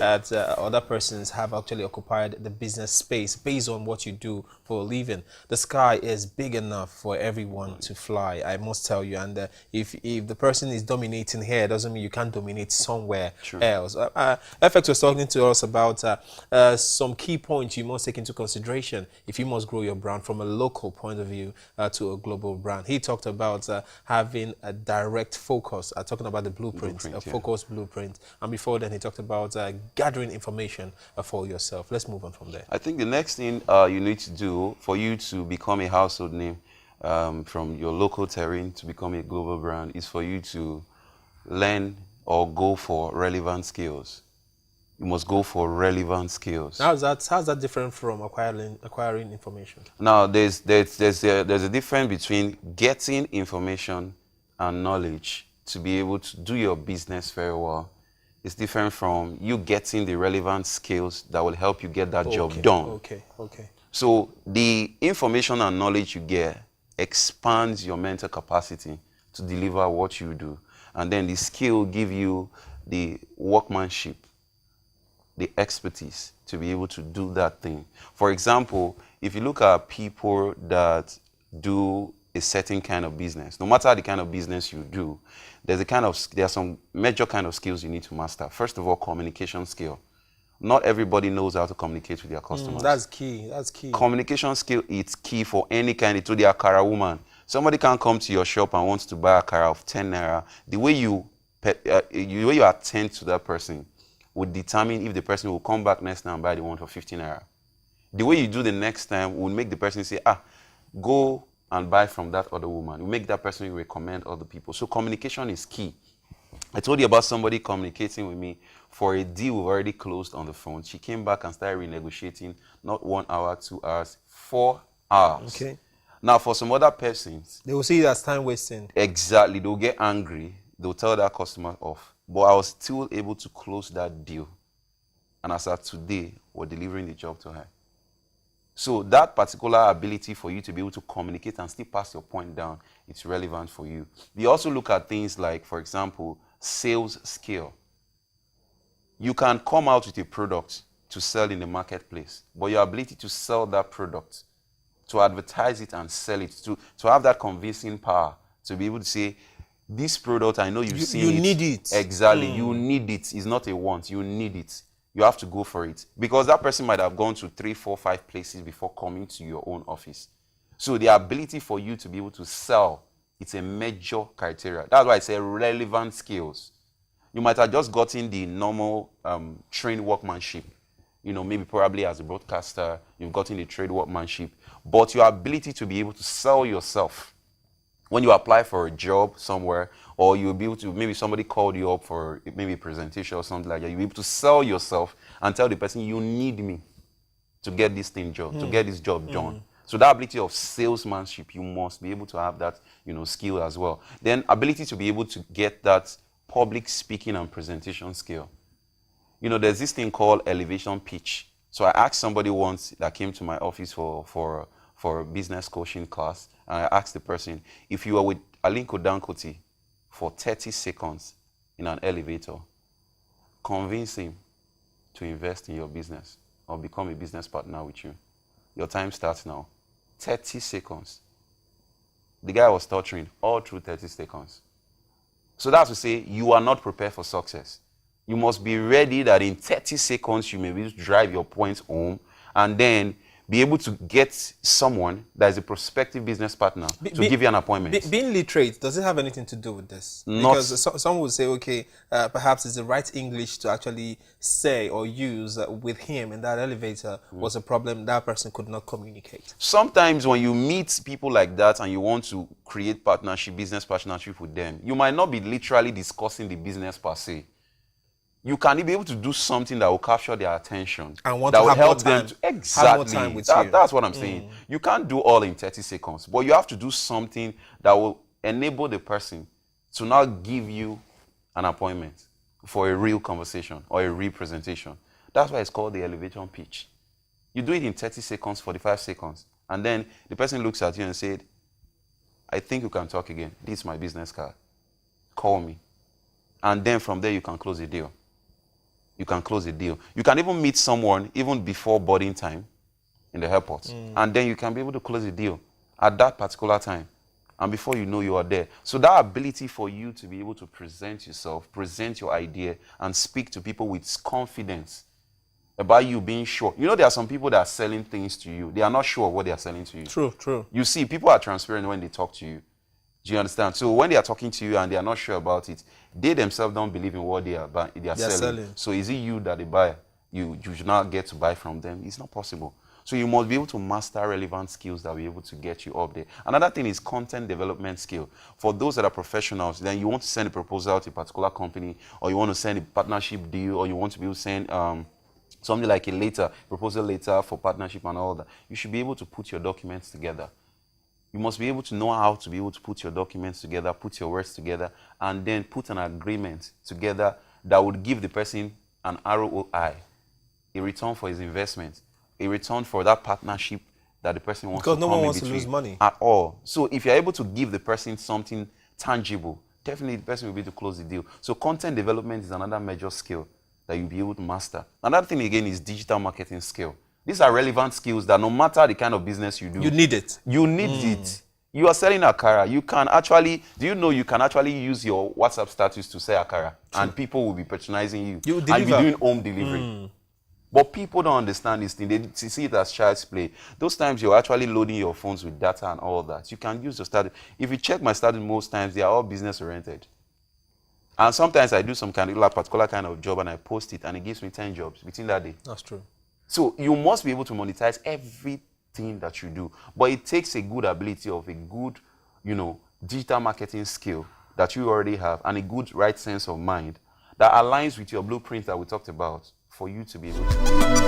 that other persons have actually occupied the business space based on what you do for a living. The sky is big enough for everyone to fly, I must tell you. And if the person is dominating here, doesn't mean you can't dominate somewhere else. FX was talking to us about some key points you must take into consideration if you must grow your brand from a local point of view to a global brand. He talked about having a direct focus, talking about the blueprint, a focused blueprint. And before then, he talked about gathering information for yourself. Let's move on from there. I think the next thing you need to do for you to become a household name from your local terrain to become a global brand is for you to learn or go for relevant skills. You must go for relevant skills. How's that different from acquiring information? Now, there's a difference between getting information and knowledge to be able to do your business very well. It's different from you getting the relevant skills that will help you get that job done. Okay. So the information and knowledge you get expands your mental capacity to deliver what you do. And then the skill give you the workmanship, the expertise to be able to do that thing. For example, if you look at people that do a certain kind of business, no matter the kind of business you do, there are some major kind of skills you need to master. First of all, communication skill. Not everybody knows how to communicate with their customers. That's key. Communication skill is key for any kind. To the akara woman, somebody can come to your shop and wants to buy akara of 10 naira. The way you attend to that person would determine if the person will come back next time and buy the one for 15 naira. The way you do the next time will make the person say, go and buy from that other woman. It will make that person recommend other people. So communication is key. I told you about somebody communicating with me for a deal we've already closed on the phone. She came back and started renegotiating, not 1 hour, 2 hours, 4 hours. Okay. Now, for some other persons, they will see it as time wasting. Exactly. They'll get angry. They'll tell that customer off. But I was still able to close that deal. And as of today, we're delivering the job to her. So that particular ability for you to be able to communicate and still pass your point down, it's relevant for you. We also look at things like, for example, sales skill. You can come out with a product to sell in the marketplace, but your ability to sell that product, to advertise it and sell it, to have that convincing power, to be able to say, this product, I know you've seen it. You need it. Exactly. You need it. It's not a want. You need it. You have to go for it. Because that person might have gone to 3, 4, 5 places before coming to your own office. So the ability for you to be able to sell, it's a major criteria. That's why I say relevant skills. You might have just gotten the normal trained workmanship. Maybe probably as a broadcaster, you've gotten the trade workmanship. But your ability to be able to sell yourself, when you apply for a job somewhere, or you'll be able to, maybe somebody called you up for maybe a presentation or something like that, you'll be able to sell yourself and tell the person, you need me to get this thing done, to get this job done. So that ability of salesmanship, you must be able to have that, skill as well. Then ability to be able to get that public speaking and presentation skill. There's this thing called elevation pitch. So I asked somebody once that came to my office for a business coaching class, and I asked the person, if you were with Aliko Dangote for 30 seconds in an elevator, convince him to invest in your business or become a business partner with you. Your time starts now. 30 seconds. The guy was torturing all through 30 seconds. So that's to say, you are not prepared for success. You must be ready that in 30 seconds, you may be able to drive your points home and then be able to get someone that is a prospective business partner to give you an appointment. Being literate, does it have anything to do with this? Because some would say, okay, perhaps it's the right English to actually say or use with him in that elevator was a problem that person could not communicate. Sometimes when you meet people like that and you want to create business partnership with them, you might not be literally discussing the business per se. You can be able to do something that will capture their attention. And want that to will have help more time. them to exactly. Have more time with you. That's what I'm saying. You can't do all in 30 seconds, but you have to do something that will enable the person to now give you an appointment for a real conversation or a real presentation. That's why it's called the elevator pitch. You do it in 30 seconds, 45 seconds, and then the person looks at you and said, I think you can talk again. This is my business card. Call me. And then from there, you can close the deal. you can close a deal. You can even meet someone even before boarding time in the airport, and then you can be able to close a deal at that particular time. And before you know, you are there. So that ability for you to be able to present yourself, present your idea, and speak to people with confidence about you being sure. You know, there are some people that are selling things to you. They are not sure of what they are selling to you. True. You see, people are transparent when they talk to you. Do you understand? So when they are talking to you and they are not sure about it, they themselves don't believe in what they are selling. So is it you that they buy? You should not get to buy from them. It's not possible. So you must be able to master relevant skills that will be able to get you up there. Another thing is content development skill. For those that are professionals, then you want to send a proposal to a particular company, or you want to send a partnership deal, or you want to be able to send something like a proposal letter for partnership and all that. You should be able to put your documents together. You must be able to know how to be able to put your documents together, put your words together, and then put an agreement together that would give the person an ROI, a return for his investment, a return for that partnership that the person wants Because to no come one in wants to between lose money. at all. So if you're able to give the person something tangible, definitely the person will be able to close the deal. So content development is another major skill that you'll be able to master. Another thing again is digital marketing skill. These are relevant skills that no matter the kind of business you do, You need it. you need it. You are selling akara. You can actually, do you know you can actually use your WhatsApp status to sell akara, and people will be patronizing you. You And deliver. you'll be doing home delivery. But people don't understand this thing. They see it as child's play. Those times you're actually loading your phones with data and all that. You can use your status. If you check my status, most times they are all business oriented. And sometimes I do some kind of like particular kind of job and I post it and it gives me 10 jobs within that day. That's true. So you must be able to monetize everything that you do. But it takes a good ability of a good, digital marketing skill that you already have and a good right sense of mind that aligns with your blueprint that we talked about for you to be able to